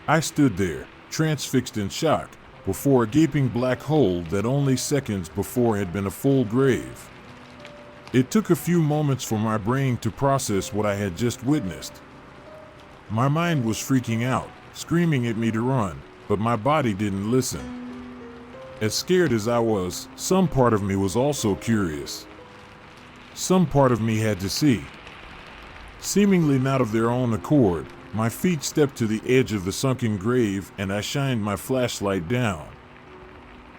I stood there, transfixed in shock, before a gaping black hole that only seconds before had been a full grave. It took a few moments for my brain to process what I had just witnessed. My mind was freaking out, screaming at me to run, but my body didn't listen. As scared as I was, some part of me was also curious. Some part of me had to see. Seemingly not of their own accord, my feet stepped to the edge of the sunken grave and I shined my flashlight down.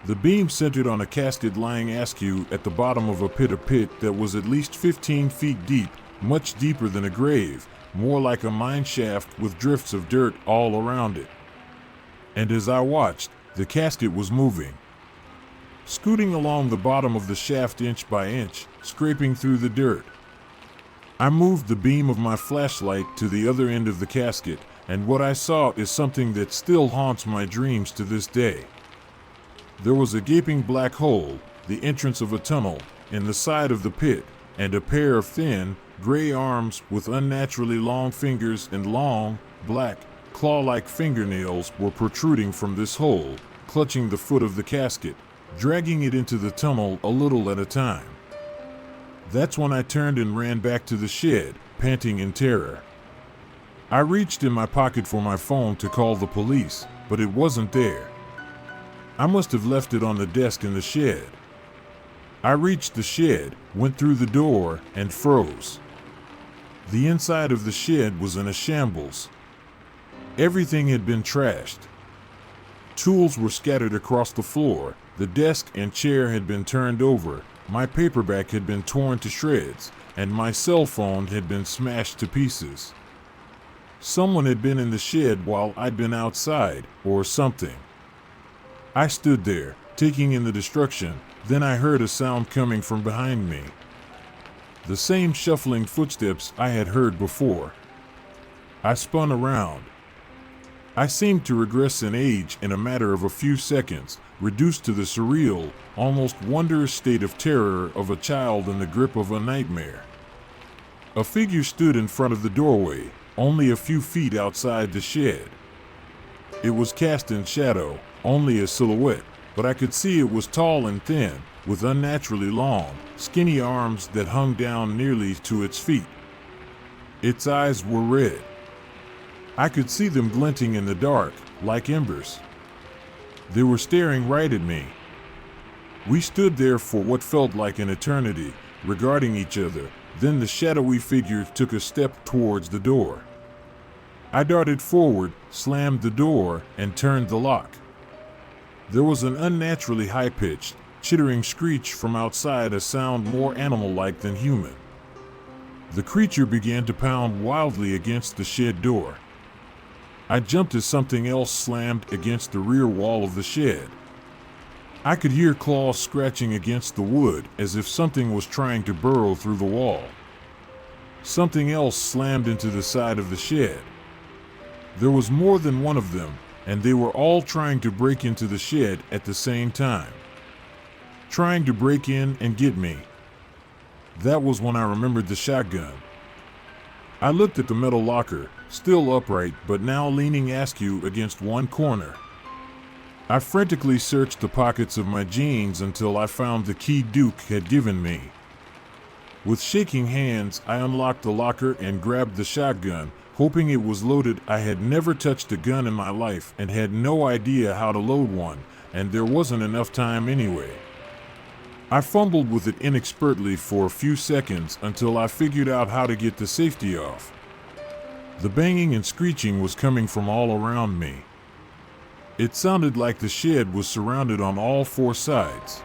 The beam centered on a casket lying askew at the bottom of a pit that was at least 15 feet deep, much deeper than a grave, more like a mine shaft with drifts of dirt all around it. And as I watched, the casket was moving. Scooting along the bottom of the shaft inch by inch, scraping through the dirt. I moved the beam of my flashlight to the other end of the casket, and what I saw is something that still haunts my dreams to this day. There was a gaping black hole, the entrance of a tunnel, in the side of the pit, and a pair of thin, gray arms with unnaturally long fingers and long, black, claw-like fingernails were protruding from this hole, clutching the foot of the casket, dragging it into the tunnel a little at a time. That's when I turned and ran back to the shed, panting in terror. I reached in my pocket for my phone to call the police, but it wasn't there. I must have left it on the desk in the shed. I reached the shed, went through the door, and froze. The inside of the shed was in a shambles. Everything had been trashed. Tools were scattered across the floor, the desk and chair had been turned over, my paperback had been torn to shreds, and my cell phone had been smashed to pieces. Someone had been in the shed while I'd been outside, or something. I stood there, taking in the destruction, then I heard a sound coming from behind me. The same shuffling footsteps I had heard before. I spun around. I seemed to regress in age in a matter of a few seconds, reduced to the surreal, almost wondrous state of terror of a child in the grip of a nightmare. A figure stood in front of the doorway, only a few feet outside the shed. It was cast in shadow, only a silhouette, but I could see it was tall and thin, with unnaturally long, skinny arms that hung down nearly to its feet. Its eyes were red. I could see them glinting in the dark, like embers. They were staring right at me. We stood there for what felt like an eternity, regarding each other, then the shadowy figure took a step towards the door. I darted forward, slammed the door, and turned the lock. There was an unnaturally high-pitched, chittering screech from outside, a sound more animal-like than human. The creature began to pound wildly against the shed door. I jumped as something else slammed against the rear wall of the shed. I could hear claws scratching against the wood as if something was trying to burrow through the wall. Something else slammed into the side of the shed. There was more than one of them, and they were all trying to break into the shed at the same time. Trying to break in and get me. That was when I remembered the shotgun. I looked at the metal locker, still upright but now leaning askew against one corner. I frantically searched the pockets of my jeans until I found the key Duke had given me. With shaking hands, I unlocked the locker and grabbed the shotgun, hoping it was loaded. I had never touched a gun in my life and had no idea how to load one, and there wasn't enough time anyway. I fumbled with it inexpertly for a few seconds until I figured out how to get the safety off. The banging and screeching was coming from all around me. It sounded like the shed was surrounded on all 4 sides.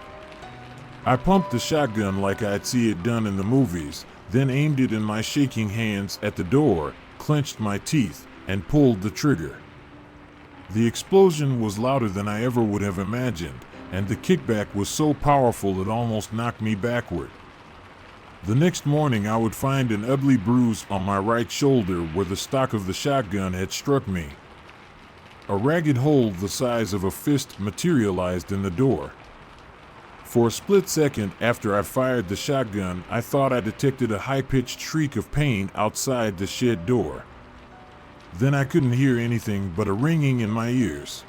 I pumped the shotgun like I'd see it done in the movies, then aimed it in my shaking hands at the door, clenched my teeth, and pulled the trigger. The explosion was louder than I ever would have imagined, and the kickback was so powerful it almost knocked me backward. The next morning I would find an ugly bruise on my right shoulder where the stock of the shotgun had struck me. a ragged hole the size of a fist materialized in the door. For a split second after I fired the shotgun, I thought I detected a high-pitched shriek of pain outside the shed door. Then I couldn't hear anything but a ringing in my ears.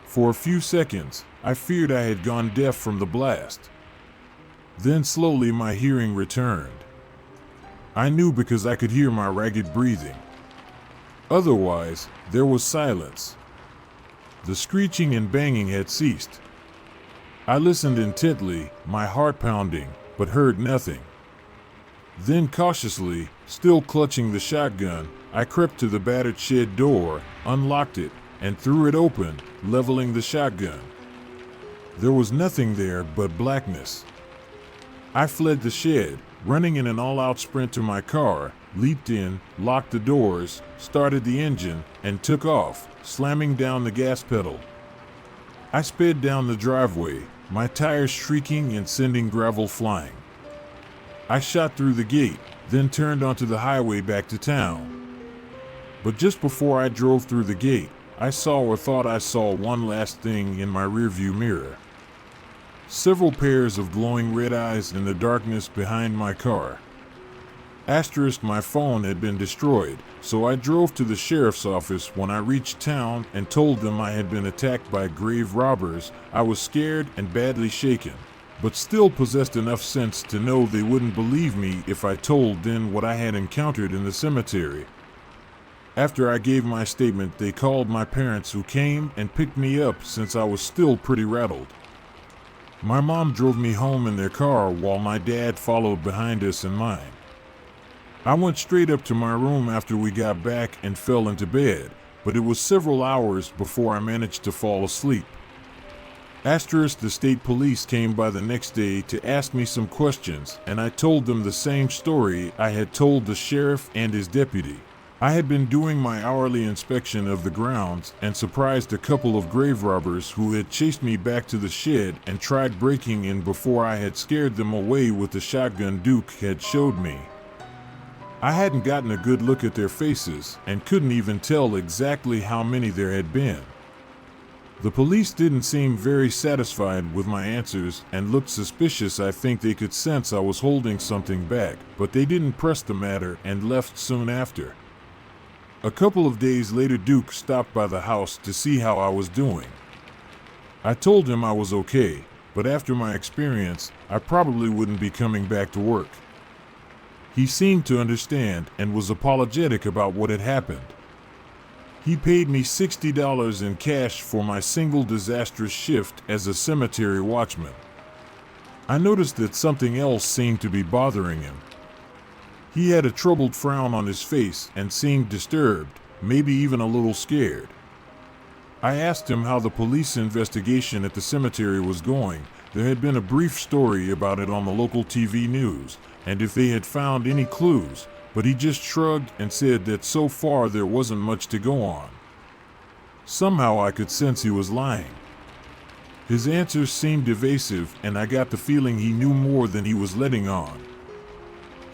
For a few seconds, I feared I had gone deaf from the blast. Then slowly my hearing returned. I knew because I could hear my ragged breathing. Otherwise, there was silence. The screeching and banging had ceased. I listened intently, my heart pounding, but heard nothing. Then cautiously, still clutching the shotgun, I crept to the battered shed door, unlocked it, and threw it open, leveling the shotgun. There was nothing there but blackness. I fled the shed, running in an all-out sprint to my car, leaped in, locked the doors, started the engine, and took off, slamming down the gas pedal. I sped down the driveway, my tires shrieking and sending gravel flying. I shot through the gate, then turned onto the highway back to town. But just before I drove through the gate, I saw or thought I saw one last thing in my rearview mirror. Several pairs of glowing red eyes in the darkness behind my car. My phone had been destroyed, so I drove to the sheriff's office. When I reached town and told them I had been attacked by grave robbers, I was scared and badly shaken, but still possessed enough sense to know they wouldn't believe me if I told them what I had encountered in the cemetery. After I gave my statement, they called my parents, who came and picked me up since I was still pretty rattled. My mom drove me home in their car while my dad followed behind us in mine. I went straight up to my room after we got back and fell into bed, but it was several hours before I managed to fall asleep. The state police came by the next day to ask me some questions, and I told them the same story I had told the sheriff and his deputy. I had been doing my hourly inspection of the grounds and surprised a couple of grave robbers who had chased me back to the shed and tried breaking in before I had scared them away with the shotgun Duke had showed me. I hadn't gotten a good look at their faces and couldn't even tell exactly how many there had been. The police didn't seem very satisfied with my answers and looked suspicious. I think they could sense I was holding something back, but they didn't press the matter and left soon after. A couple of days later, Duke stopped by the house to see how I was doing. I told him I was okay, but after my experience, I probably wouldn't be coming back to work. He seemed to understand and was apologetic about what had happened. He paid me $60 in cash for my single disastrous shift as a cemetery watchman. I noticed that something else seemed to be bothering him. He had a troubled frown on his face and seemed disturbed, maybe even a little scared. I asked him how the police investigation at the cemetery was going. There had been a brief story about it on the local TV news, and if they had found any clues, but he just shrugged and said that so far there wasn't much to go on. Somehow I could sense he was lying. His answers seemed evasive, and I got the feeling he knew more than he was letting on.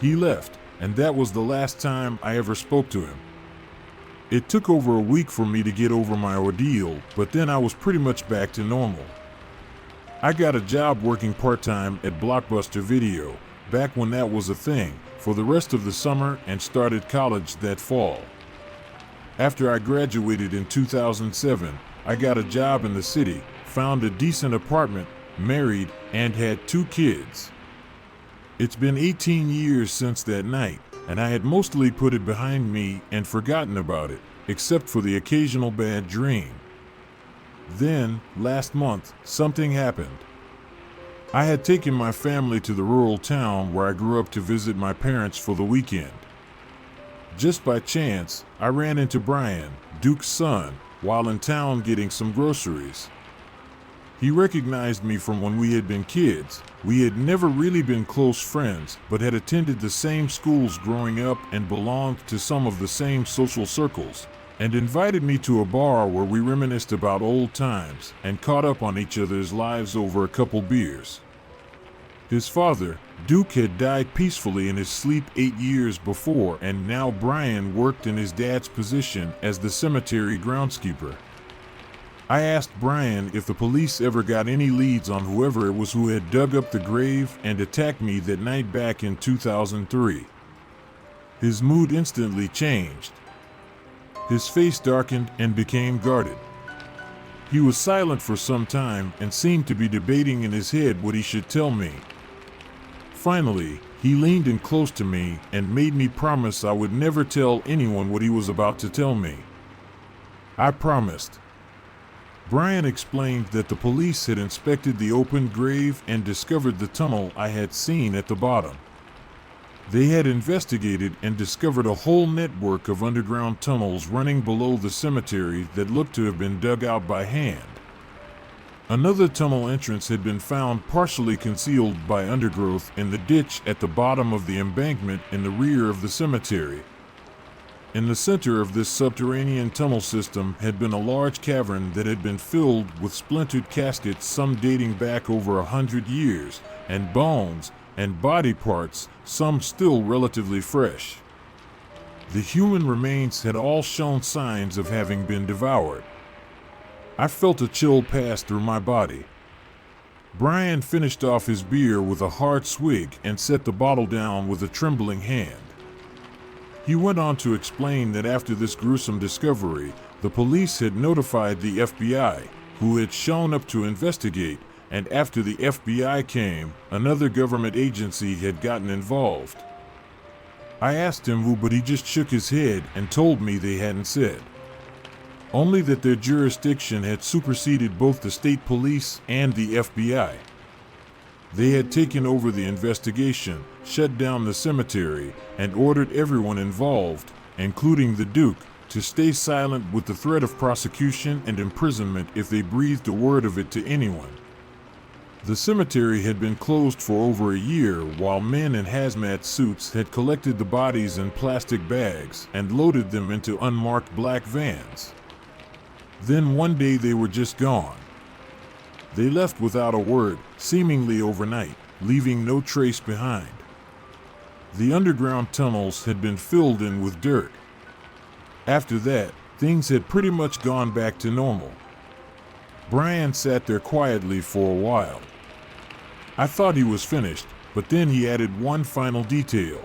He left, and that was the last time I ever spoke to him. It took over a week for me to get over my ordeal, but then I was pretty much back to normal. I got a job working part-time at Blockbuster Video, back when that was a thing, for the rest of the summer, and started college that fall. After I graduated in 2007, I got a job in the city, found a decent apartment, married, and had 2 kids. It's been 18 years since that night, and I had mostly put it behind me and forgotten about it, except for the occasional bad dream. Then, last month, something happened. I had taken my family to the rural town where I grew up to visit my parents for the weekend. Just by chance, I ran into Brian, Duke's son, while in town getting some groceries. He recognized me from when we had been kids. We had never really been close friends, but had attended the same schools growing up and belonged to some of the same social circles, and invited me to a bar where we reminisced about old times and caught up on each other's lives over a couple beers. His father, Duke had died peacefully in his sleep 8 years before, and now Brian worked in his dad's position as the cemetery groundskeeper. I asked Brian if the police ever got any leads on whoever it was who had dug up the grave and attacked me that night back in 2003. His mood instantly changed. His face darkened and became guarded. He was silent for some time and seemed to be debating in his head what he should tell me. Finally, he leaned in close to me and made me promise I would never tell anyone what he was about to tell me. I promised. Brian explained that the police had inspected the open grave and discovered the tunnel I had seen at the bottom. They had investigated and discovered a whole network of underground tunnels running below the cemetery that looked to have been dug out by hand. Another tunnel entrance had been found partially concealed by undergrowth in the ditch at the bottom of the embankment in the rear of the cemetery. In the center of this subterranean tunnel system had been a large cavern that had been filled with splintered caskets, some dating back over 100 years, and bones and body parts, some still relatively fresh. The human remains had all shown signs of having been devoured. I felt a chill pass through my body. Brian finished off his beer with a hard swig and set the bottle down with a trembling hand. He went on to explain that after this gruesome discovery, the police had notified the FBI, who had shown up to investigate, and after the FBI came, another government agency had gotten involved. I asked him who, but he just shook his head and told me they hadn't said. Only that their jurisdiction had superseded both the state police and the FBI. They had taken over the investigation, shut down the cemetery, and ordered everyone involved, including the Duke, to stay silent with the threat of prosecution and imprisonment if they breathed a word of it to anyone. The cemetery had been closed for over a year while men in hazmat suits had collected the bodies in plastic bags and loaded them into unmarked black vans. Then one day they were just gone. They left without a word, seemingly overnight, leaving no trace behind. The underground tunnels had been filled in with dirt. After that, things had pretty much gone back to normal. Brian sat there quietly for a while. I thought he was finished, but then he added one final detail.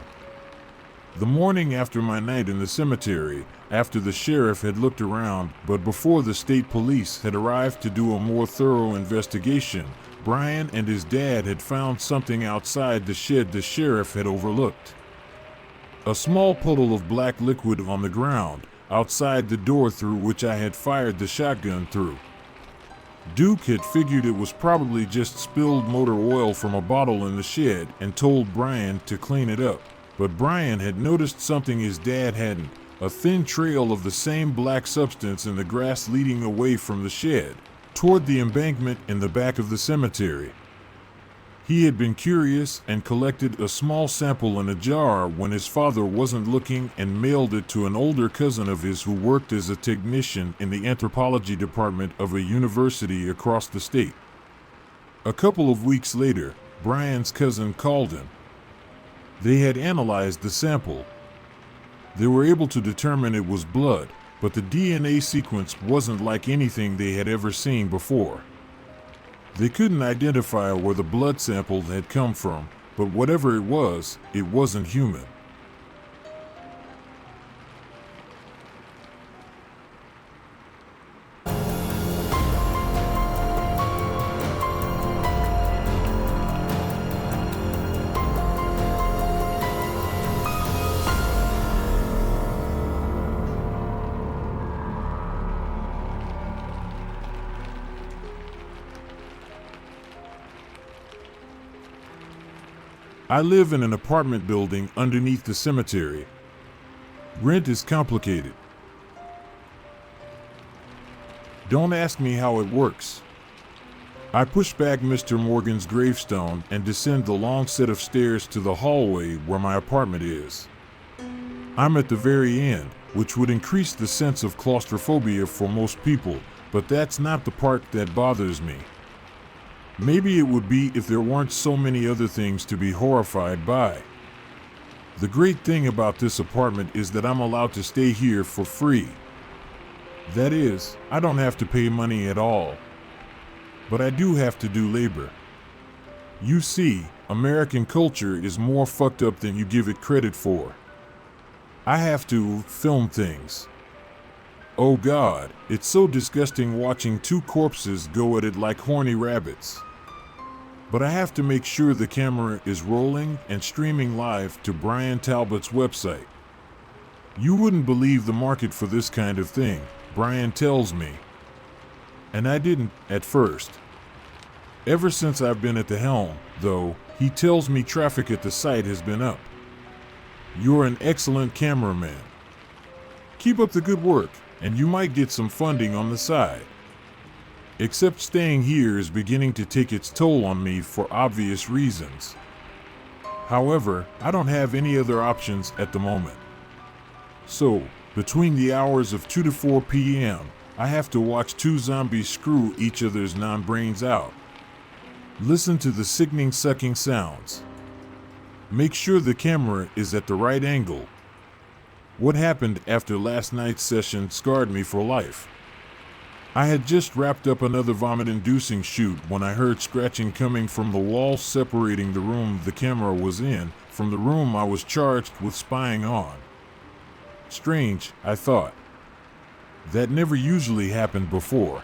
The morning after my night in the cemetery, after the sheriff had looked around, but before the state police had arrived to do a more thorough investigation, Brian and his dad had found something outside the shed the sheriff had overlooked. A small puddle of black liquid on the ground, outside the door through which I had fired the shotgun through. Duke had figured it was probably just spilled motor oil from a bottle in the shed and told Brian to clean it up. But Brian had noticed something his dad hadn't, a thin trail of the same black substance in the grass leading away from the shed, toward the embankment in the back of the cemetery. He had been curious and collected a small sample in a jar when his father wasn't looking and mailed it to an older cousin of his who worked as a technician in the anthropology department of a university across the state. A couple of weeks later, Brian's cousin called him. They had analyzed the sample. They were able to determine it was blood, but the DNA sequence wasn't like anything they had ever seen before. They couldn't identify where the blood sample had come from, but whatever it wasn't human. I live in an apartment building underneath the cemetery. Rent is complicated. Don't ask me how it works. I push back Mr. Morgan's gravestone and descend the long set of stairs to the hallway where my apartment is. I'm at the very end, which would increase the sense of claustrophobia for most people, but that's not the part that bothers me. Maybe it would be if there weren't so many other things to be horrified by. The great thing about this apartment is that I'm allowed to stay here for free. That is, I don't have to pay money at all. But I do have to do labor. You see, American culture is more fucked up than you give it credit for. I have to film things. Oh God, it's so disgusting watching two corpses go at it like horny rabbits. But I have to make sure the camera is rolling and streaming live to Brian Talbot's website. You wouldn't believe the market for this kind of thing, Brian tells me. And I didn't, at first. Ever since I've been at the helm, though, he tells me traffic at the site has been up. You're an excellent cameraman. Keep up the good work, and you might get some funding on the side. Except staying here is beginning to take its toll on me for obvious reasons. However, I don't have any other options at the moment. So, between the hours of 2 to 4 p.m., I have to watch two zombies screw each other's non-brains out. Listen to the sickening sucking sounds. Make sure the camera is at the right angle. What happened after last night's session scarred me for life. I had just wrapped up another vomit-inducing shoot when I heard scratching coming from the wall separating the room the camera was in from the room I was charged with spying on. Strange, I thought. That never usually happened before.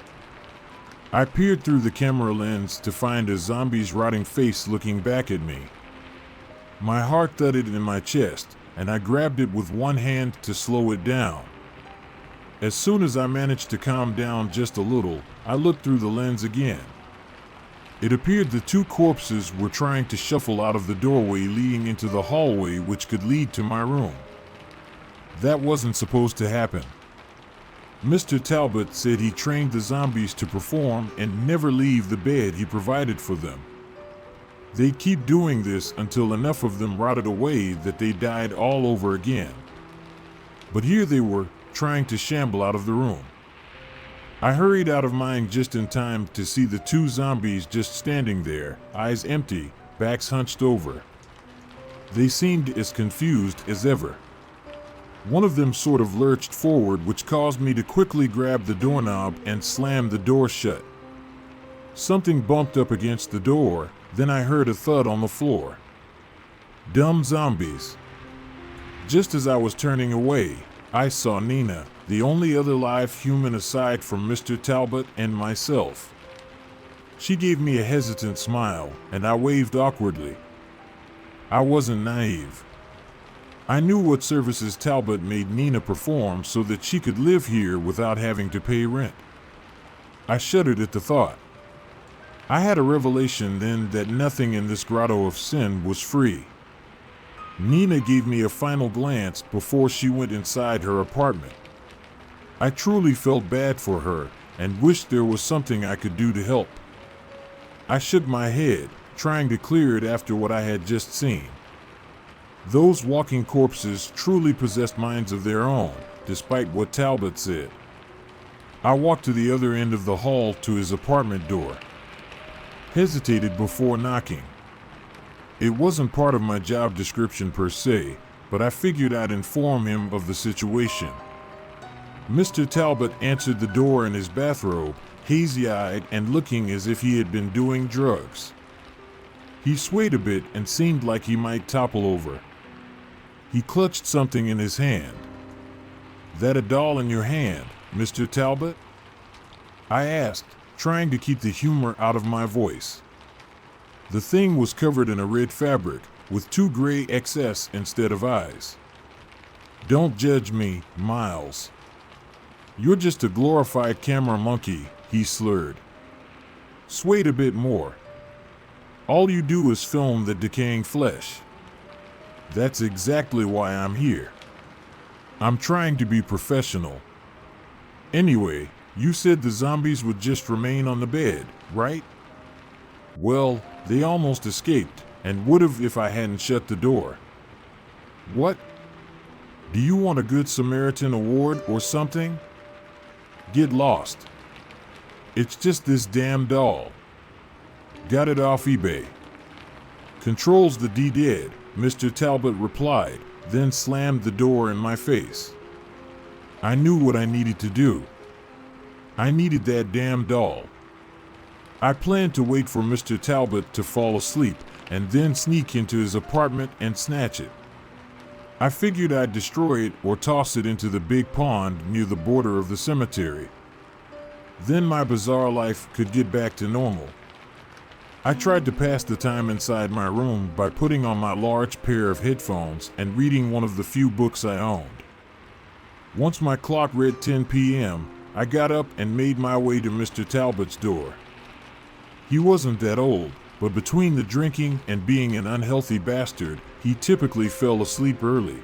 I peered through the camera lens to find a zombie's rotting face looking back at me. My heart thudded in my chest, and I grabbed it with one hand to slow it down. As soon as I managed to calm down just a little, I looked through the lens again. It appeared the two corpses were trying to shuffle out of the doorway leading into the hallway which could lead to my room. That wasn't supposed to happen. Mr. Talbot said he trained the zombies to perform and never leave the bed he provided for them. They'd keep doing this until enough of them rotted away that they died all over again. But here they were, trying to shamble out of the room. I hurried out of mine just in time to see the two zombies just standing there, eyes empty, backs hunched over. They seemed as confused as ever. One of them sort of lurched forward, which caused me to quickly grab the doorknob and slam the door shut. Something bumped up against the door, then I heard a thud on the floor. Dumb zombies. Just as I was turning away, I saw Nina, the only other live human aside from Mr. Talbot and myself. She gave me a hesitant smile, and I waved awkwardly. I wasn't naive. I knew what services Talbot made Nina perform so that she could live here without having to pay rent. I shuddered at the thought. I had a revelation then that nothing in this grotto of sin was free. Nina gave me a final glance before she went inside her apartment. I truly felt bad for her and wished there was something I could do to help. I shook my head, trying to clear it after what I had just seen. Those walking corpses truly possessed minds of their own, despite what Talbot said. I walked to the other end of the hall to his apartment door. Hesitated before knocking. It wasn't part of my job description per se, but I figured I'd inform him of the situation. Mr. Talbot answered the door in his bathrobe, hazy-eyed and looking as if he had been doing drugs. He swayed a bit and seemed like he might topple over. He clutched something in his hand. "That a doll in your hand, Mr. Talbot?" I asked, trying to keep the humor out of my voice. The thing was covered in a red fabric, with two gray XS instead of eyes. "Don't judge me, Miles. You're just a glorified camera monkey," he slurred. Swayed a bit more. "All you do is film the decaying flesh. That's exactly why I'm here. I'm trying to be professional. Anyway, you said the zombies would just remain on the bed, right? Well, they almost escaped, and would have if I hadn't shut the door. What? Do you want a Good Samaritan award or something? Get lost. It's just this damn doll. Got it off eBay. Controls the D-Dead, Mr. Talbot replied, then slammed the door in my face. I knew what I needed to do. I needed that damn doll. I planned to wait for Mr. Talbot to fall asleep and then sneak into his apartment and snatch it. I figured I'd destroy it or toss it into the big pond near the border of the cemetery. Then my bizarre life could get back to normal. I tried to pass the time inside my room by putting on my large pair of headphones and reading one of the few books I owned. Once my clock read 10 p.m., I got up and made my way to Mr. Talbot's door. He wasn't that old, but between the drinking and being an unhealthy bastard, he typically fell asleep early.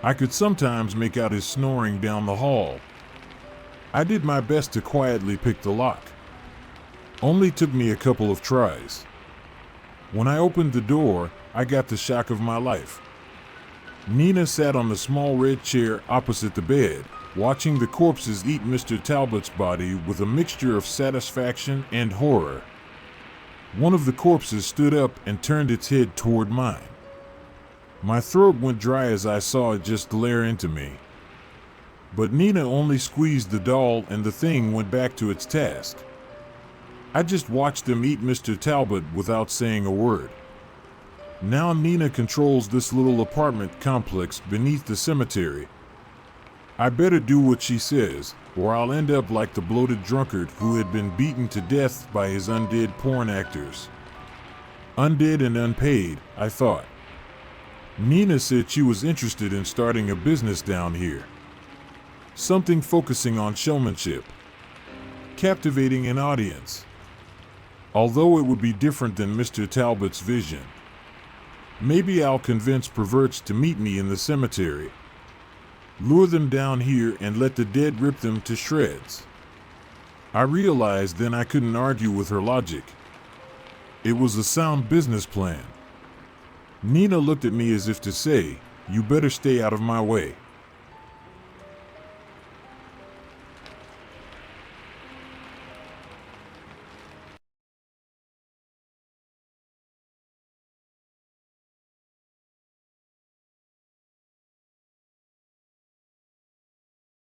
I could sometimes make out his snoring down the hall. I did my best to quietly pick the lock. Only took me a couple of tries. When I opened the door, I got the shock of my life. Nina sat on the small red chair opposite the bed, watching the corpses eat Mr. Talbot's body with a mixture of satisfaction and horror. One of the corpses stood up and turned its head toward mine. My throat went dry as I saw it just glare into me. But Nina only squeezed the doll and the thing went back to its task. I just watched them eat Mr. Talbot without saying a word. Now Nina controls this little apartment complex beneath the cemetery. I better do what she says, or I'll end up like the bloated drunkard who had been beaten to death by his undead porn actors. Undead and unpaid, I thought. Nina said she was interested in starting a business down here. Something focusing on showmanship, captivating an audience. Although it would be different than Mr. Talbot's vision. Maybe I'll convince perverts to meet me in the cemetery. Lure them down here and let the dead rip them to shreds. I realized then I couldn't argue with her logic. It was a sound business plan. Nina looked at me as if to say, "You better stay out of my way."